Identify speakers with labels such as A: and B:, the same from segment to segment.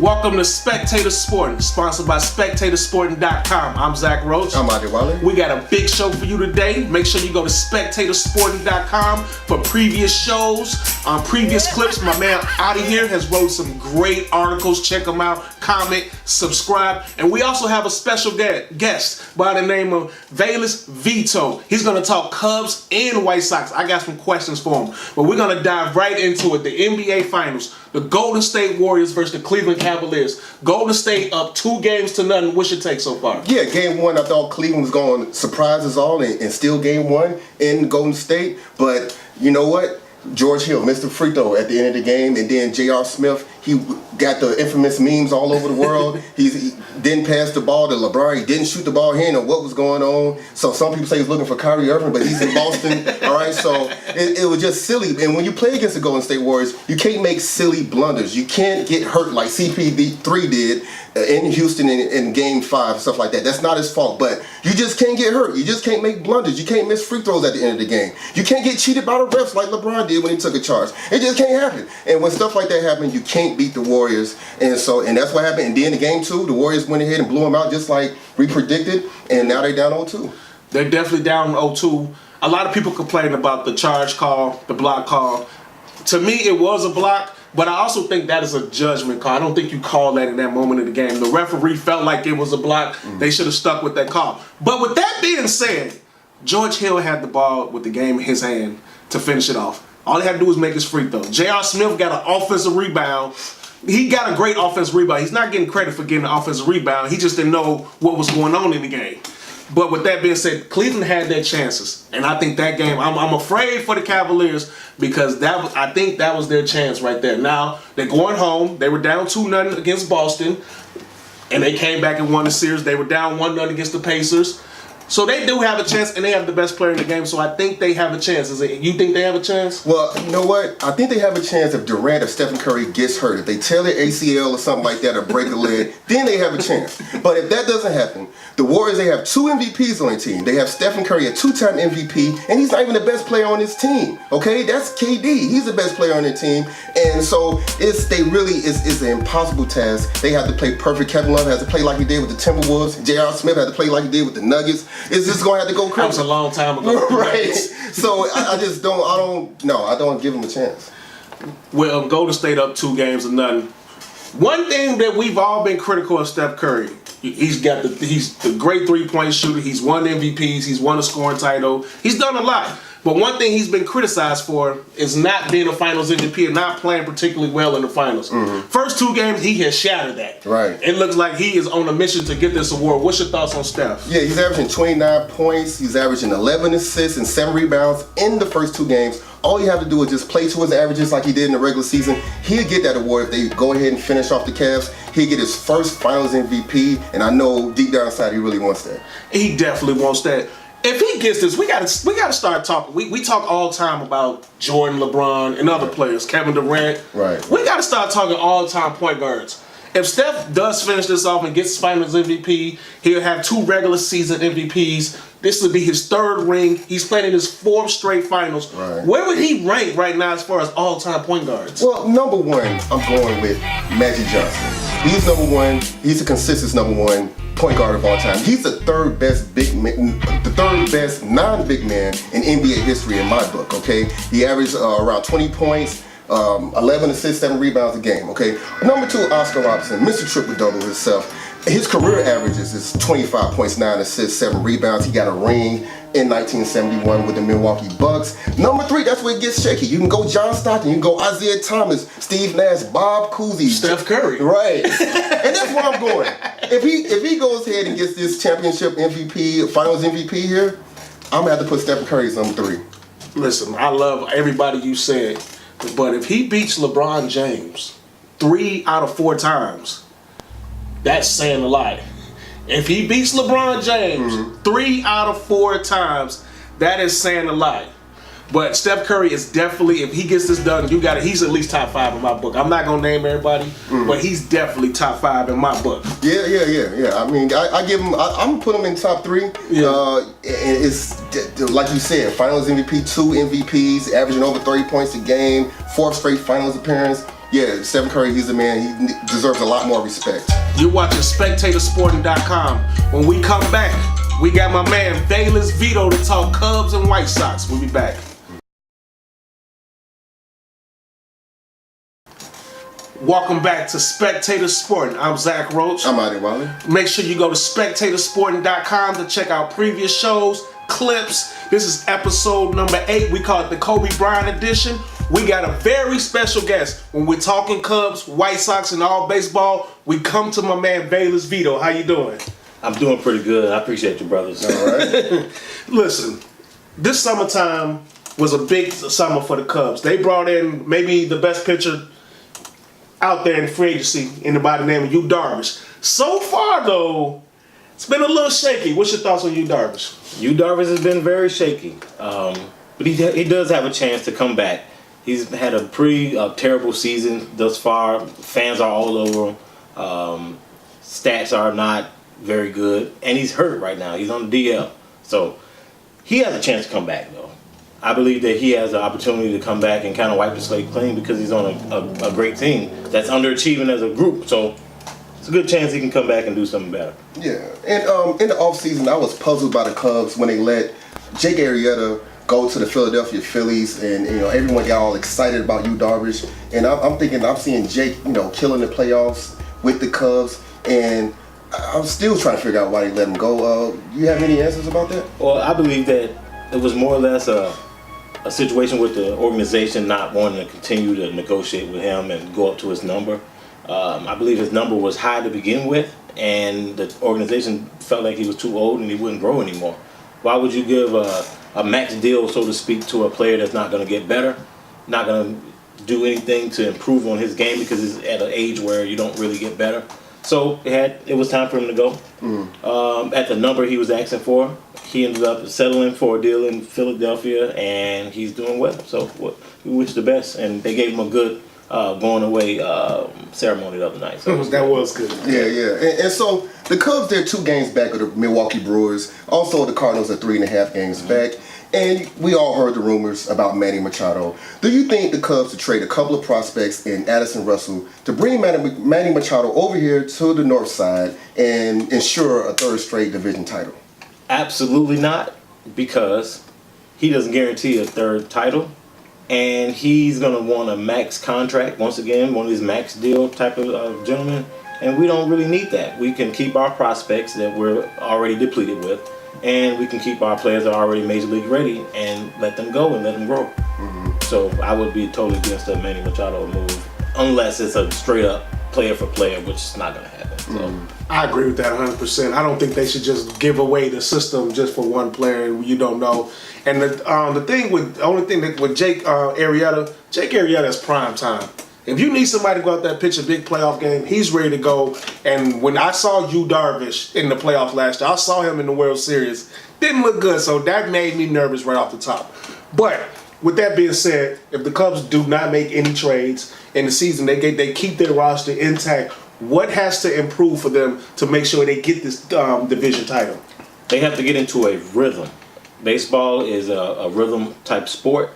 A: Welcome to Spectator Sporting, sponsored by SpectatorSporting.com. I'm Zach Roach.
B: I'm Adewale.
A: We got a big show for you today. Make sure you go to SpectatorSporting.com for previous shows, previous clips. My man out of here has wrote some great articles. Check them out. Comment, subscribe. And we also have a special guest by the name of Valis Veto. He's going to talk Cubs and White Sox. I got some questions for him. But we're going to dive right into it. The NBA Finals. The Golden State Warriors versus the Cleveland Cavaliers. Golden State up 2-0. What's your take so far?
B: Yeah, game one, I thought Cleveland was going to surprise us all and steal game one in Golden State. But you know what? George Hill missed a free throw at the end of the game, and then J.R. Smith, he got the infamous memes all over the world. He didn't pass the ball to LeBron. He didn't shoot the ball. He didn't know what was going on. So some people say he's looking for Kyrie Irving, but he's in Boston. All right, so it was just silly. And when you play against the Golden State Warriors, you can't make silly blunders. You can't get hurt like CP3 did in Houston in Game 5, stuff like that. That's not his fault, but you just can't get hurt. You just can't make blunders. You can't miss free throws at the end of the game. You can't get cheated by the refs like LeBron did when he took a charge. It just can't happen. And when stuff like that happens, you can't beat the Warriors. And that's what happened. And then in Game 2, the Warriors went ahead and blew them out just like we predicted, and now they're down 0-2.
A: They're definitely down 0-2. A lot of people complain about the charge call, the block call. To me, it was a block. But I also think that is a judgment call. I don't think you call that in that moment of the game. The referee felt like it was a block. They should have stuck with that call. But with that being said, George Hill had the ball with the game in his hand to finish it off. All he had to do was make his free throw. J.R. Smith got an offensive rebound. He got a great offensive rebound. He's not getting credit for getting an offensive rebound. He just didn't know what was going on in the game. But with that being said, Cleveland had their chances. And I think that game, I'm afraid for the Cavaliers because I think that was their chance right there. Now, they're going home. They were down 2-0 against Boston. And they came back and won the series. They were down 1-0 against the Pacers. So they do have a chance, and they have the best player in the game, so I think they have a chance. You think they have a chance?
B: Well, you know what? I think they have a chance if Durant or Stephen Curry gets hurt. If they tear their ACL or something like that or break a leg, then they have a chance. But if that doesn't happen, the Warriors, they have 2 MVPs on their team. They have Stephen Curry, a 2-time MVP, and he's not even the best player on his team. Okay? That's KD. He's the best player on their team. And so it's an impossible task. They have to play perfect. Kevin Love has to play like he did with the Timberwolves. J.R. Smith has to play like he did with the Nuggets. It's just going to have to go crazy.
A: That was a long time ago.
B: Right. So I don't give him a chance.
A: Well, Golden State up 2-0. One thing that we've all been critical of Steph Curry, he's the great three-point shooter. He's won MVPs. He's won a scoring title. He's done a lot. But one thing he's been criticized for is not being a Finals MVP and not playing particularly well in the Finals. Mm-hmm. First 2 games, he has shattered that.
B: Right.
A: It looks like he is on a mission to get this award. What's your thoughts on Steph?
B: Yeah, he's averaging 29 points. He's averaging 11 assists and 7 rebounds in the first 2 games. All you have to do is just play to his averages like he did in the regular season. He'll get that award if they go ahead and finish off the Cavs. He'll get his first Finals MVP, and I know deep down inside he really wants that.
A: He definitely wants that. If he gets this, we gotta start talking. We talk all the time about Jordan, LeBron, and other players, Kevin Durant.
B: Right.
A: We gotta start talking all the time point guards. If Steph does finish this off and gets Finals MVP, he'll have 2 regular season MVPs. This will be his 3rd ring. He's playing in his 4th straight Finals.
B: Right.
A: Where would he rank right now as far as all-time point guards?
B: Well, number 1, I'm going with Magic Johnson. He's number 1. He's a consistent number 1 point guard of all time. He's the 3rd best non-big man in NBA history in my book. Okay, he averaged around 20 points. 11 assists, 7 rebounds a game, okay? Number 2, Oscar Robertson, Mr. Triple-Double himself. His career averages is 25 points, 9 assists, 7 rebounds. He got a ring in 1971 with the Milwaukee Bucks. Number 3, that's where it gets shaky. You can go John Stockton, you can go Isaiah Thomas, Steve Nash, Bob Cousy.
A: Steph Curry.
B: Right. And that's where I'm going. If he goes ahead and gets this championship MVP, Finals MVP here, I'm going to have to put Stephen Curry as number 3.
A: Listen, I love everybody you said. But if he beats LeBron James 3 out of 4 times, that's saying a lot. If he beats LeBron James 3 out of 4 times, that is saying a lot. But Steph Curry is definitely, if he gets this done, he's at least top 5 in my book. I'm not gonna name everybody, but he's definitely top 5 in my book.
B: Yeah. I mean, I give him, I'm gonna put him in top 3.
A: Yeah.
B: It's like you said, Finals MVP, 2 MVPs, averaging over 30 points a game, 4th straight Finals appearance. yeah, Steph Curry, he's the man. He deserves a lot more respect.
A: You're watching SpectatorSporting.com. When we come back, we got my man Valis Veto to talk Cubs and White Sox. We'll be back. Welcome back to Spectator Sporting. I'm Zach Roach.
B: I'm Adewale.
A: Make sure you go to SpectatorSporting.com to check out previous shows, clips. This is episode number 8. We call it the Kobe Bryant edition. We got a very special guest. When we're talking Cubs, White Sox, and all baseball, we come to my man Valis Veto. How you doing?
C: I'm doing pretty good. I appreciate you, brothers.
B: All right.
A: Listen, this summertime was a big summer for the Cubs. They brought in maybe the best pitcher out there in free agency by the name of Yu Darvish. So far, though, it's been a little shaky. What's your thoughts on Yu Darvish?
C: Yu Darvish has been very shaky, but he does have a chance to come back. He's had a pretty terrible season thus far. Fans are all over him. Stats are not very good, and he's hurt right now. He's on the DL, so he has a chance to come back, though. I believe that he has an opportunity to come back and kind of wipe the slate clean because he's on a great team that's underachieving as a group. So it's a good chance he can come back and do something better.
B: Yeah, and in the offseason, I was puzzled by the Cubs when they let Jake Arrieta go to the Philadelphia Phillies, and everyone got all excited about Yu Darvish. And I'm thinking, I'm seeing Jake, killing the playoffs with the Cubs, and I'm still trying to figure out why they let him go. You have any answers about that?
C: Well, I believe that it was more or less a situation with the organization not wanting to continue to negotiate with him and go up to his number. I believe his number was high to begin with, and the organization felt like he was too old and he wouldn't grow anymore. Why would you give a max deal, so to speak, to a player that's not going to get better, not going to do anything to improve on his game because he's at an age where you don't really get better? So it was time for him to go. At the number he was asking for, he ended up settling for a deal in Philadelphia, and he's doing well. So we wish the best, and they gave him a good going away ceremony the other night. So
A: that was good.
B: Yeah. And so the Cubs, they're 2 games back of the Milwaukee Brewers. Also, the Cardinals are 3.5 games back. And we all heard the rumors about Manny Machado. Do you think the Cubs should trade a couple of prospects in Addison Russell to bring Manny Machado over here to the north side and ensure a 3rd straight division title?
C: Absolutely not, because he doesn't guarantee a 3rd title, and he's going to want a max contract, once again, one of these max deal type of gentlemen, and we don't really need that. We can keep our prospects that we're already depleted with, and we can keep our players that are already major league ready and let them go and let them grow. So I would be totally against a Manny Machado move, unless it's a straight up player for player, which is not going to happen. So
A: I agree with that 100%. I don't think they should just give away the system just for one player you don't know. And the only thing with Jake Arrieta is prime time. If you need somebody to go out there and pitch a big playoff game, he's ready to go. And when I saw Yu Darvish in the playoffs last year, I saw him in the World Series. Didn't look good, so that made me nervous right off the top. But with that being said, if the Cubs do not make any trades in the season, they keep their roster intact, what has to improve for them to make sure they get this division title?
C: They have to get into a rhythm. Baseball is a rhythm type sport.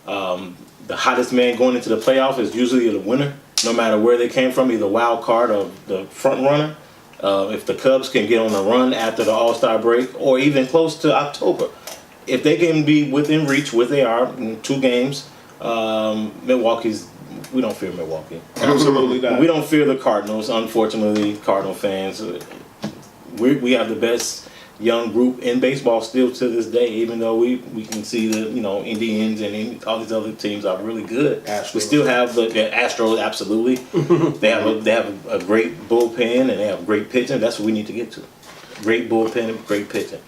C: The hottest man going into the playoff is usually the winner, no matter where they came from, either wild card or the front runner. If the Cubs can get on a run after the All-Star break or even close to October, if they can be within reach, which they are in 2 games, we don't fear Milwaukee.
A: Absolutely not.
C: We don't fear the Cardinals, unfortunately, Cardinal fans. We have the best young group in baseball still to this day, even though we can see the Indians and all these other teams are really good.
A: Astros.
C: We still have the Astros, absolutely. They have a great bullpen and they have great pitching. That's what we need to get to. Great bullpen and great pitching.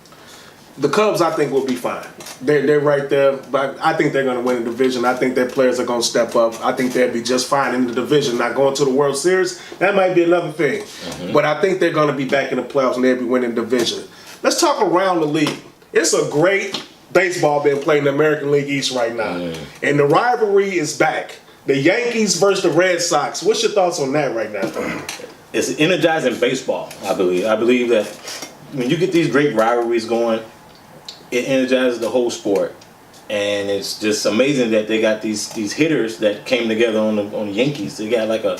A: The Cubs, I think, will be fine. They're right there, but I think they're going to win the division. I think their players are going to step up. I think they'll be just fine in the division. Not going to the World Series, that might be another thing. But I think they're going to be back in the playoffs and they'll be winning the division. Let's talk around the league. It's a great baseball being played in the American League East right now. And the rivalry is back. The Yankees versus the Red Sox. What's your thoughts on that right now?
C: It's energizing baseball, I believe. I believe that when you get these great rivalries going, it energizes the whole sport. And it's just amazing that they got these hitters that came together on the Yankees. They got like a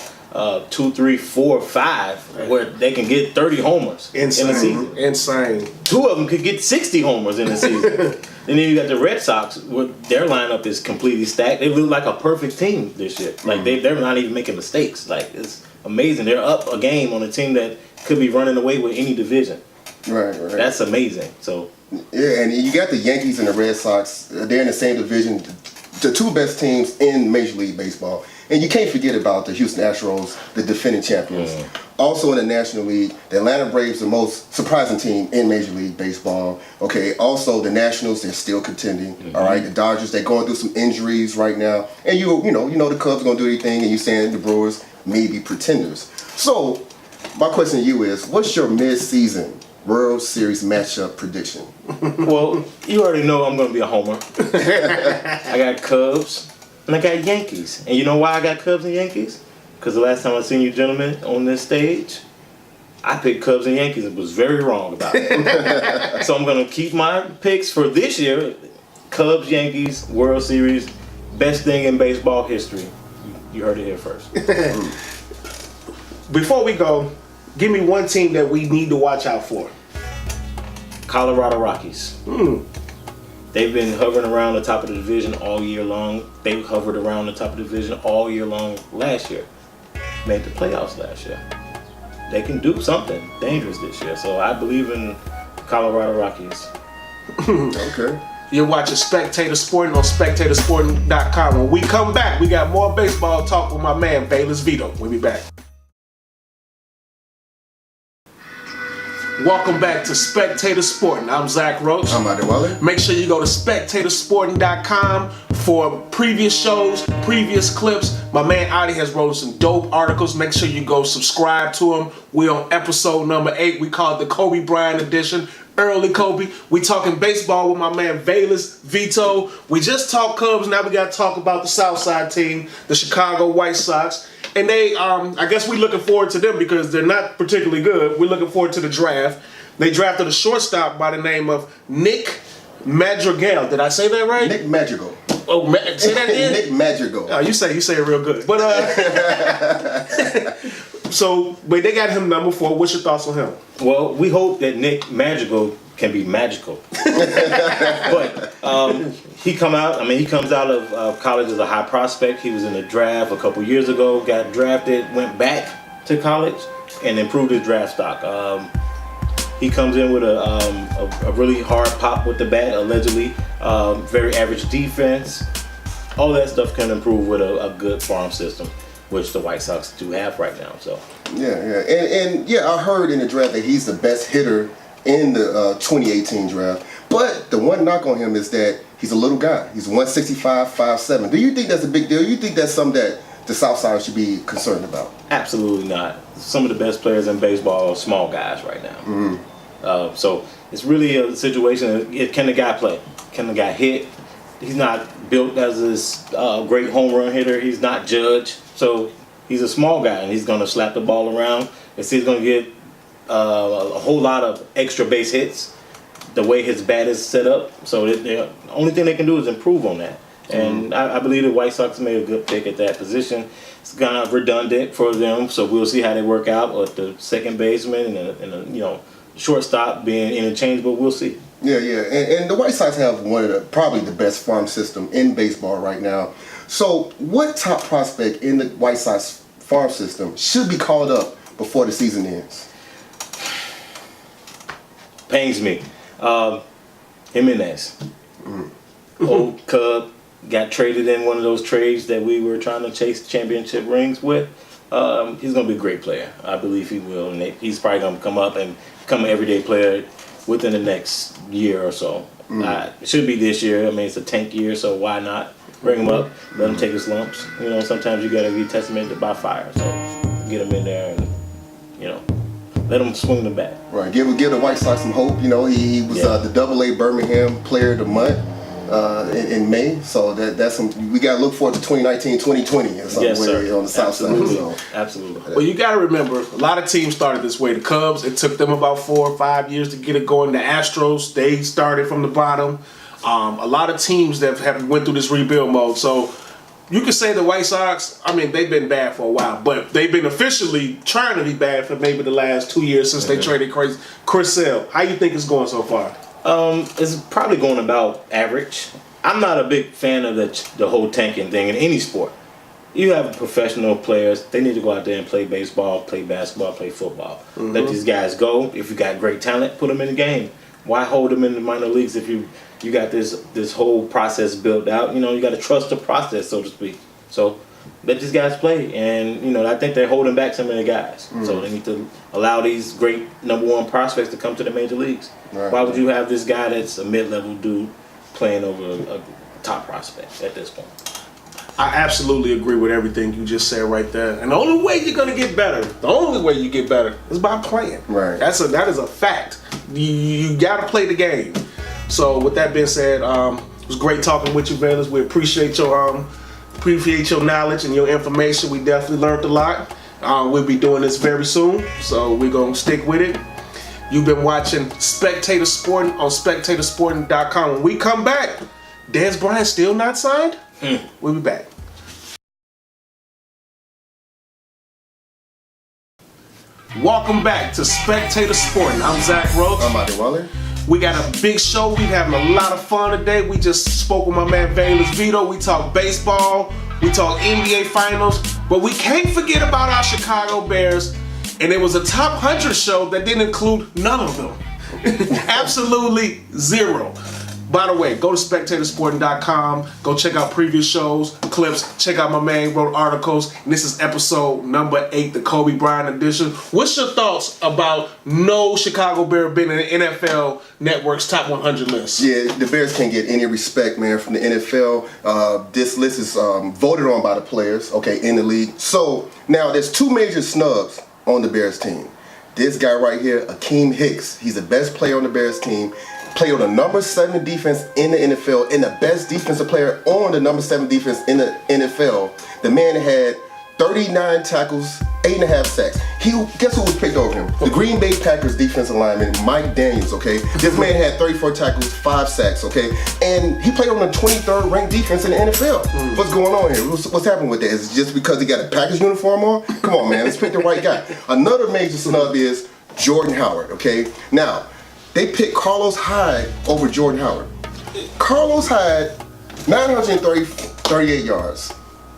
C: 2, 3, 4, 5 where they can get 30 homers in a season.
A: Insane.
C: 2 of them could get 60 homers in a season. And then you got the Red Sox, where their lineup is completely stacked. They look like a perfect team this year. Like they're not even making mistakes. Like it's amazing. They're up a game on a team that could be running away with any division.
B: Right.
C: That's amazing. So
B: yeah, and you got the Yankees and the Red Sox. They're in the same division. The 2 best teams in Major League Baseball. And you can't forget about the Houston Astros, the defending champions. Also in the National League, the Atlanta Braves, the most surprising team in Major League Baseball. Okay, also the Nationals, they're still contending. All right, the Dodgers, they're going through some injuries right now. And you know the Cubs are going to do anything, and you're saying the Brewers may be pretenders. So my question to you is, what's your mid-season World Series matchup prediction?
C: well, you already know I'm going to be a homer. I got Cubs. And I got Yankees. And you know why I got Cubs and Yankees? Because the last time I seen you gentlemen on this stage, I picked Cubs and Yankees and was very wrong about it. So I'm going to keep my picks for this year. Cubs, Yankees, World Series, best thing in baseball history. You heard it here first.
A: Before we go, give me one team that we need to watch out for.
C: Colorado Rockies. They've been hovering around the top of the division all year long. They hovered around the top of the division all year long last year. Made the playoffs last year. They can do something dangerous this year. So I believe in Colorado Rockies.
B: Okay.
A: You're watching Spectator Sporting on SpectatorSporting.com. When we come back, we got more baseball talk with my man, Valis Veto. We'll be back. Welcome back to Spectator Sporting. I'm Zach Roach.
B: I'm Adewale.
A: Make sure you go to SpectatorSporting.com for previous shows, previous clips. My man Adi has wrote some dope articles. Make sure you go subscribe to him. We're on episode number 8. We call it the Kobe Bryant edition. Early Kobe. We talking baseball with my man Valis Veto. We just talked Cubs. Now we got to talk about the Southside team, the Chicago White Sox. And they, I guess we're looking forward to them because they're not particularly good. We're looking forward to the draft. They drafted a shortstop by the name of Nick Madrigal. Did I say that right?
B: Nick Madrigal.
A: Oh, say that again?
B: Nick Madrigal.
A: Oh, you say it real good. But but they got him number 4. What's your thoughts on him?
C: Well, we hope that Nick Madrigal can be magical. But he comes out of college as a high prospect. He was in the draft a couple years ago, got drafted, went back to college, and improved his draft stock. He comes in with a really hard pop with the bat, allegedly. Very average defense. All that stuff can improve with a good farm system, which the White Sox do have right now. So
B: Yeah, I heard in the draft that he's the best hitter in the 2018 draft. But the one knock on him is that he's a little guy. He's 165, 5'7". Do you think that's a big deal? You think that's something that the Southside should be concerned about?
C: Absolutely not. Some of the best players in baseball are small guys right now. So it's really a situation. Can the guy play? Can the guy hit? He's not built as this great home run hitter. He's not Judge. So he's a small guy, and he's going to slap the ball around. He's going to get a whole lot of extra base hits the way his bat is set up. So the only thing they can do is improve on that. And I believe the White Sox made a good pick at that position. It's kind of redundant for them, so we'll see how they work out with the second baseman and the shortstop being interchangeable. We'll see.
B: Yeah, and the White Sox have one of probably the best farm system in baseball right now. So what top prospect in the White Sox farm system should be called up before the season ends?
C: Pains me. Jimenez. Old Cub. Got traded in one of those trades that we were trying to chase championship rings with. He's going to be a great player. I believe he will. And he's probably going to come up and become an everyday player within the next year or so. It should be this year. I mean, it's a tank year, so why not bring him up, let him take his lumps. Sometimes you got to be testamented by fire. So get him in there and, let him swing the bat.
B: Right. Give the White Sox some hope. He was the AA Birmingham Player of the Month. In May, so that's we gotta look forward to 2019, 2020 or something.
C: Yes, sir.
B: On the South Side. So.
C: Absolutely.
A: Well, you gotta remember, a lot of teams started this way. The Cubs, it took them about 4 or 5 years to get it going. The Astros, they started from the bottom. A lot of teams that have went through this rebuild mode. So you could say the White Sox, I mean, they've been bad for a while, but they've been officially trying to be bad for maybe the last 2 years since they traded Chris Sale. How you think it's going so far?
C: It's probably going about average. I'm not a big fan of the whole tanking thing in any sport. You have professional players. They need to go out there and play baseball, play basketball, play football. Let these guys go. If you got great talent, put them in the game. Why hold them in the minor leagues if you got this whole process built out? You know, you got to trust the process, so to speak. So let these guys play. And, you know, I think they're holding back some of the guys. So they need to allow these great #1 prospects to come to the major leagues. Right. Why would you have this guy that's a mid-level dude playing over a top prospect at this point?
A: I absolutely agree with everything you just said right there. And the only way you're gonna get better, the only way you get better is by playing.
B: Right.
A: That is a fact. You gotta play the game. So with that being said, it was great talking with you, Valis. We appreciate your knowledge and your information. We definitely learned a lot. We'll be doing this very soon, so we're gonna stick with it. You've been watching Spectator Sporting on spectatorsporting.com. When we come back, Dez Bryant still not signed? We'll be back. Welcome back to Spectator Sporting. I'm Zach Roach.
B: I'm Adewale.
A: We got a big show. We're having a lot of fun today. We just spoke with my man Valis Veto. We talked baseball. We talked NBA Finals. But we can't forget about our Chicago Bears. And it was a top 100 show that didn't include none of them. Absolutely zero. By the way, go to spectatorsporting.com. Go check out previous shows, clips. Check out my man wrote articles. And this is episode number 8, the Kobe Bryant edition. What's your thoughts about no Chicago Bear being in the NFL Network's top 100 list?
B: Yeah, the Bears can't get any respect, man, from the NFL. This list is voted on by the players, okay, in the league. So now there's 2 major snubs on the Bears team. This guy right here, Akeem Hicks. He's the best player on the Bears team. Played on the number 7 defense in the NFL and the best defensive player on the number 7 defense in the NFL. The man had 39 tackles, 8.5 sacks. Guess who was picked over him? The Green Bay Packers defensive lineman, Mike Daniels, okay? This man had 34 tackles, 5 sacks, okay? And he played on the 23rd ranked defense in the NFL. What's going on here? What's happening with that? Is it just because he got a Packers uniform on? Come on, man, let's pick the right guy. Another major snub is Jordan Howard, okay? Now, they picked Carlos Hyde over Jordan Howard. Carlos Hyde, 938 yards,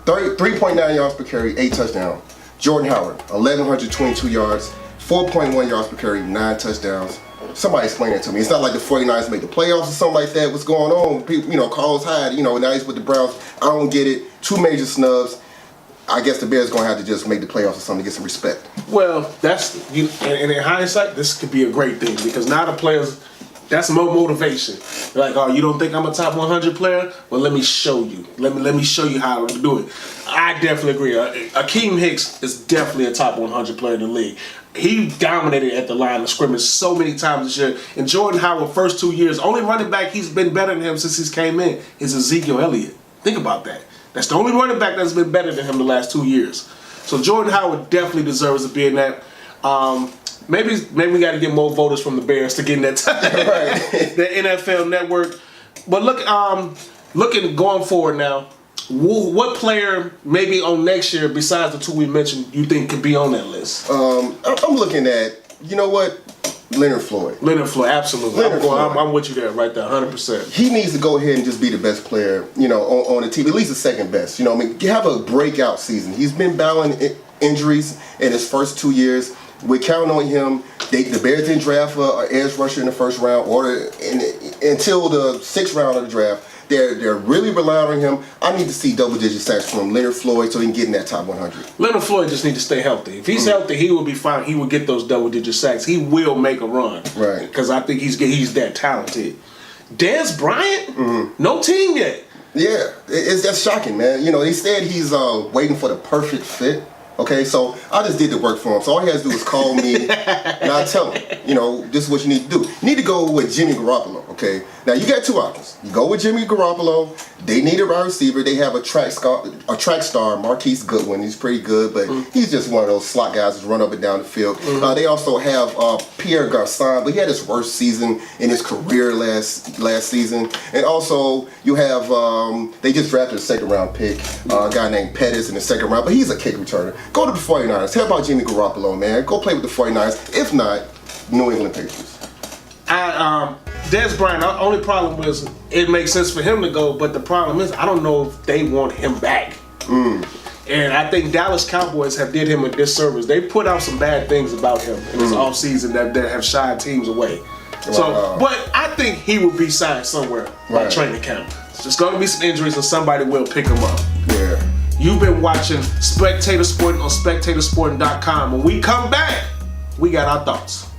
B: 3.9 yards per carry, 8 touchdowns. Jordan Howard, 1,122 yards, 4.1 yards per carry, 9 touchdowns. Somebody explain that to me. It's not like the 49ers made the playoffs or something like that. What's going on? People, you know, Carlos Hyde, you know, now he's with the Browns. I don't get it. 2 major snubs. I guess the Bears gonna have to just make the playoffs or something to get some respect.
A: Well, and in hindsight, this could be a great thing because now the players, that's more motivation. They're like, oh, you don't think I'm a top 100 player? Well, let me show you. Let me show you how to do it. I definitely agree. Akeem Hicks is definitely a top 100 player in the league. He dominated at the line of scrimmage so many times this year. And Jordan Howard, first 2 years, only running back he's been better than him since he's came in is Ezekiel Elliott. Think about that. That's the only running back that's been better than him the last 2 years. So Jordan Howard definitely deserves to be in that. Maybe we got to get more voters from the Bears to get in that the NFL Network. But looking going forward now, what player maybe on next year besides the 2 we mentioned you think could be on that list?
B: I'm looking at, you know what? Leonard Floyd.
A: Leonard Floyd, absolutely. I'm with you there, right there, 100%.
B: He needs to go ahead and just be the best player, you know, on the team, at least the second best. You know, I mean, have a breakout season. He's been battling injuries in his first 2 years. We're counting on him. The Bears didn't draft an edge rusher in the first round until the 6th round of the draft. They're really relying on him. I need to see double-digit sacks from Leonard Floyd so he can get in that top 100.
A: Leonard Floyd just needs to stay healthy. If he's healthy, he will be fine. He will get those double-digit sacks. He will make a run.
B: Right.
A: Because I think he's that talented. Dez Bryant? No team yet.
B: Yeah, that's shocking, man. You know, they said he's waiting for the perfect fit. Okay, so I just did the work for him. So all he has to do is call me and I tell him, you know, this is what you need to do. You need to go with Jimmy Garoppolo. Okay, now you got two options. You go with Jimmy Garoppolo. They need a wide receiver. They have a track star, Marquise Goodwin. He's pretty good, but he's just one of those slot guys who run up and down the field. They also have Pierre Garçon, but he had his worst season in his career last season. And also you have they just drafted a second-round pick, a guy named Pettis in the second round, but he's a kick returner. Go to the 49ers. How about Jimmy Garoppolo, man? Go play with the 49ers. If not, New England Patriots.
A: Dez Bryant, the only problem is it makes sense for him to go, but the problem is I don't know if they want him back. And I think Dallas Cowboys have did him a disservice. They put out some bad things about him in this offseason that have shied teams away. So, but I think he will be signed somewhere by training camp. There's going to be some injuries and somebody will pick him up.
B: Yeah.
A: You've been watching Spectator Sporting on SpectatorSporting.com. When we come back, we got our thoughts.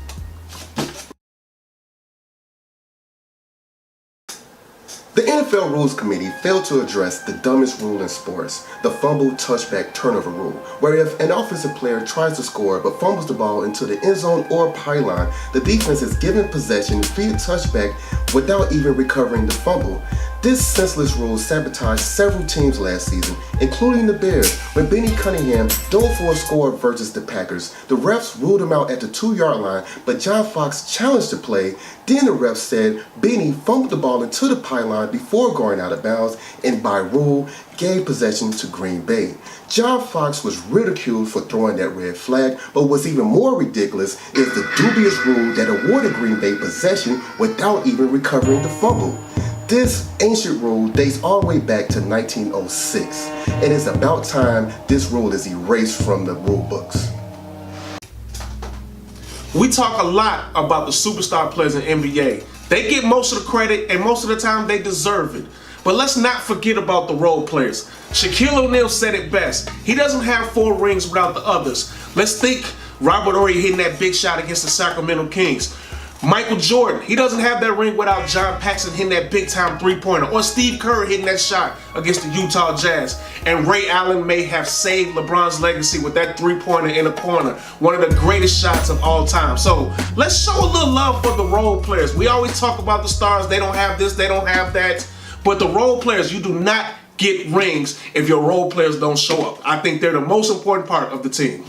B: The NFL Rules Committee failed to address the dumbest rule in sports, the fumble touchback turnover rule, where if an offensive player tries to score but fumbles the ball into the end zone or pylon, the defense is given possession via touchback without even recovering the fumble. This senseless rule sabotaged several teams last season, including the Bears, when Benny Cunningham dove for a score versus the Packers. The refs ruled him out at the 2-yard line, but John Fox challenged the play. Then the refs said Benny fumbled the ball into the pylon before going out of bounds and by rule gave possession to Green Bay. John Fox was ridiculed for throwing that red flag, but what's even more ridiculous is the dubious rule that awarded Green Bay possession without even recovering the fumble. This ancient rule dates all the way back to 1906, and it's about time this rule is erased from the rule books.
A: We talk a lot about the superstar players in NBA. They get most of the credit, and most of the time they deserve it. But let's not forget about the role players. Shaquille O'Neal said it best. He doesn't have 4 rings without the others. Let's think Robert Horry hitting that big shot against the Sacramento Kings. Michael Jordan, he doesn't have that ring without John Paxson hitting that big-time three-pointer, or Steve Curry hitting that shot against the Utah Jazz. And Ray Allen may have saved LeBron's legacy with that three-pointer in the corner, one of the greatest shots of all time. So let's show a little love for the role players. We always talk about the stars, they don't have this, they don't have that. But the role players, you do not get rings if your role players don't show up. I think they're the most important part of the team.